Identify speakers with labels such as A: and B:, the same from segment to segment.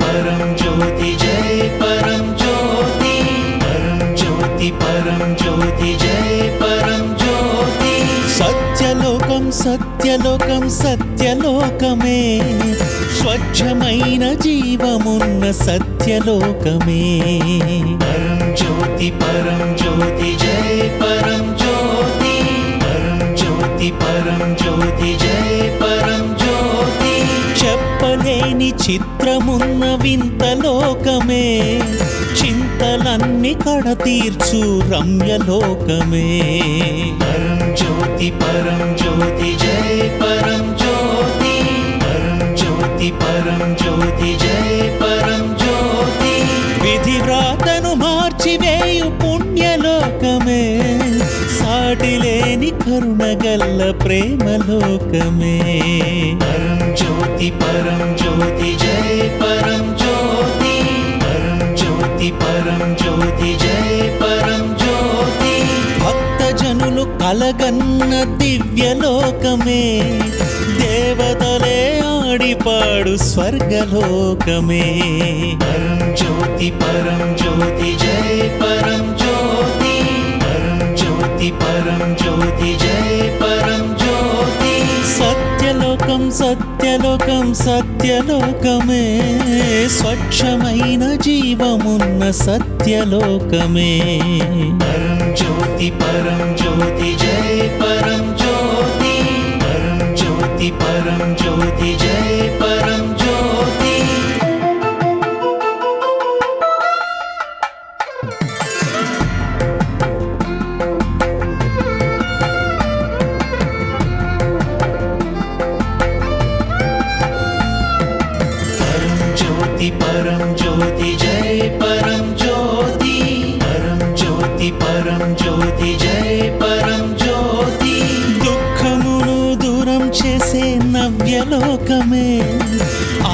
A: परम ज्योति जय परम ज्योति परम ज्योति परम ज्योति जय परम ज्योति सत्यलोकं सत्यलोकं सत्यलोकमे స్వచ్ఛమైన జీవమున్న సత్యలోకమే परम ज्योति जय परम ज्योति परम ज्योति जय परम ज्योति చెప్పలేని చిత్రమున్న వింత లోకమే చింతలన్నీ కడతీర్చు రమ్యలోకమే परम ज्योति जय परम ज्योति परम ज्योति जय परम ज्योति విధి వ్రాతను మార్చివేయు పుణ్యలోకమే సాటిలేని కరుణగల్ల ప్రేమలోకమే परम ज्योति जय परम ज्योति परम ज्योति जय परम ज्योति భక్తజనులు కలగన్న దివ్యలోకమే దేవతలే ఆడిపాడు స్వర్గలోకమే परम ज्योति जय परम ज्योति परम ज्योति जय परम ज्योति సత్యలోకం సత్యలోకం సత్యలోకమే స్వచ్ఛమైన జీవమున్న సత్యలోకమే परम ज्योति जय परम ज्योति परम ज्योति जय परम ज्योति परम ज्योति जय परम ज्योति परम ज्योति जय परम ज्योति దుఃఖమును దూరం చేసే నవ్యలోకమే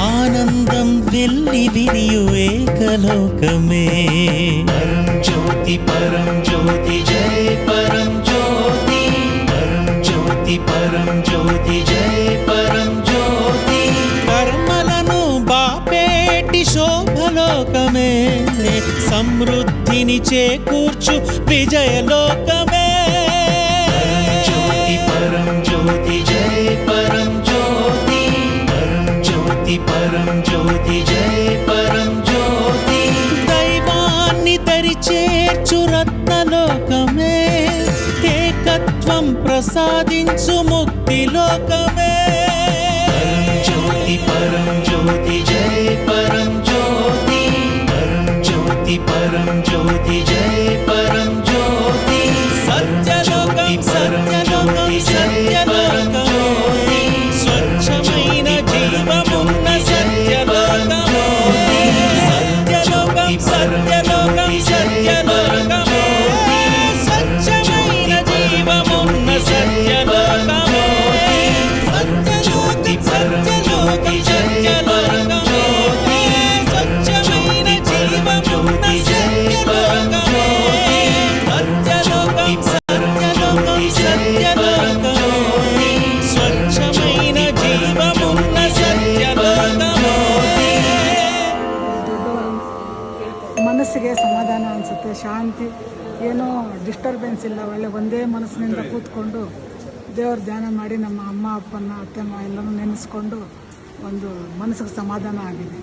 A: ఆనందం వెల్లి విరియు ఏకలోకమే परम ज्योति जय परम ज्योति परम ज्योति जय परम ज्योति కర్మలను బాపేటి శోభలోకమే సమృద్ధిని చేకూర్చు విజయలోకమే परम ज्योति जय परम ज्योति परम ज्योति जय परम ज्योति దైవాన్ని దరి చేర్చు రత్నలోకమే ఏకత్వం ప్రసాదించు ముక్తిలోకమే परम ज्योति जय परम ज्योति परम ज्योति जय परम ज्योति सत्यलोकं सत्यलोकं सत्यलोकमे स्वच्छమైన జీవమున్న సత్యలోకమే సత్యలోకం సత్యలోకం సత్యలోకమే స్వచ్ఛమైన జీవమున్న సత్యలోకమే సత్యలోకం సత్యలోకం సత్యలోకమే స్వచ్ఛమైన జీవమున్న సత్యలోకమే సత్యలోకం సత్యలోకం సత్యలోకమే స్వచ్ఛమైన జీవమున్న సత్యలోకమే
B: ಮನಸ್ಸಿಗೆ ಸಮಾಧಾನ ಅನಿಸುತ್ತೆ, ಶಾಂತಿ, ಏನೋ ಡಿಸ್ಟರ್ಬೆನ್ಸ್ ಇಲ್ಲ. ಒಳ್ಳೆ ಒಂದೇ ಮನಸ್ಸಿನಿಂದ ಕೂತ್ಕೊಂಡು ದೇವ್ರ ಧ್ಯಾನ ಮಾಡಿ ನಮ್ಮ ಅಮ್ಮ ಅಪ್ಪನ ಅತ್ತೆ ಮಾವ ಎಲ್ಲನೂ ನೆನೆಸ್ಕೊಂಡು ಒಂದು ಮನಸ್ಸಿಗೆ ಸಮಾಧಾನ ಆಗಿದೆ.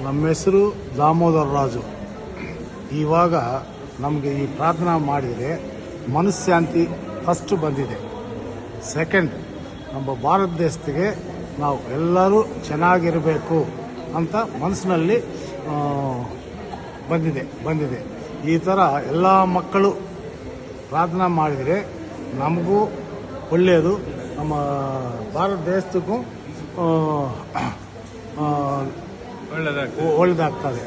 C: ನಮ್ಮ ಹೆಸರು ದಾಮೋದರ ರಾಜು. ಇವಾಗ ನಮಗೆ ಈ ಪ್ರಾರ್ಥನಾ ಮಾಡಿದರೆ ಮನಃಶಾಂತಿ ಫಸ್ಟ್ ಬಂದಿದೆ. ಸೆಕೆಂಡ್, ನಮ್ಮ ಭಾರತ ದೇಶಕ್ಕೆ ನಾವು ಎಲ್ಲರೂ ಚೆನ್ನಾಗಿರಬೇಕು ಅಂತ ಮನಸ್ಸಿನಲ್ಲಿ ಬಂದಿದೆ. ಈ ಥರ ಎಲ್ಲ ಮಕ್ಕಳು ಪ್ರಾರ್ಥನಾ ಮಾಡಿದರೆ ನಮಗೂ ಒಳ್ಳೆಯದು, ನಮ್ಮ ಭಾರತ ದೇಶಕ್ಕೂ ಒಳ್ಳೆಯದಾಗ್ತದೆ.